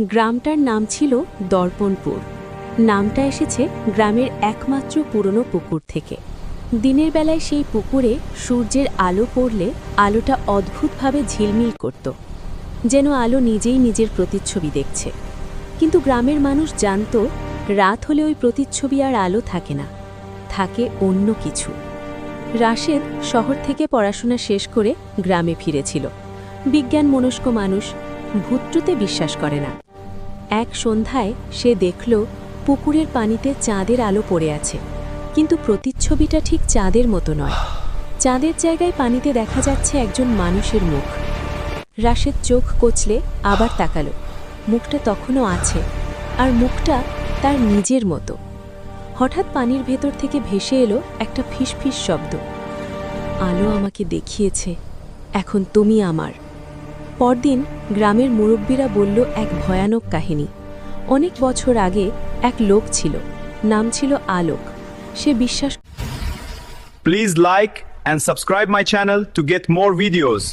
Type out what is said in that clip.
গ্রামটার নাম ছিল দর্পণপুর। নামটা এসেছে গ্রামের একমাত্র পুরনো পুকুর থেকে। দিনের বেলায় সেই পুকুরে সূর্যের আলো পড়লে আলোটা অদ্ভুতভাবে ঝিলমিল করত, যেন আলো নিজেই নিজের প্রতিচ্ছবি দেখছে। কিন্তু গ্রামের মানুষ জানত, রাত হলে ওই প্রতিচ্ছবি আর আলো থাকে না, থাকে অন্য কিছু। রাশেদ শহর থেকে পড়াশোনা শেষ করে গ্রামে ফিরেছিল। বিজ্ঞান মনস্ক মানুষ, ভূতটুতে বিশ্বাস করে না। এক সন্ধ্যায় সে দেখল পুকুরের পানিতে চাঁদের আলো পড়ে আছে, কিন্তু প্রতিচ্ছবিটা ঠিক চাঁদের মতো নয়। চাঁদের জায়গায় পানিতে দেখা যাচ্ছে একজন মানুষের মুখ। রাশেদ চোখ কচলে আবার তাকালো। মুখটা তখনও আছে, আর মুখটা তার নিজের মতো। হঠাৎ পানির ভেতর থেকে ভেসে এলো একটা ফিসফিস শব্দ। আলো আমাকে দেখিয়েছে, এখন তুমি আমার। পরদিন গ্রামের মুরব্বীরা বলল এক ভয়ানক কাহিনী। অনেক বছর আগে এক লোক ছিল, নাম ছিল আলোক। সে বিশ্বাস Please like and subscribe my channel to get more videos.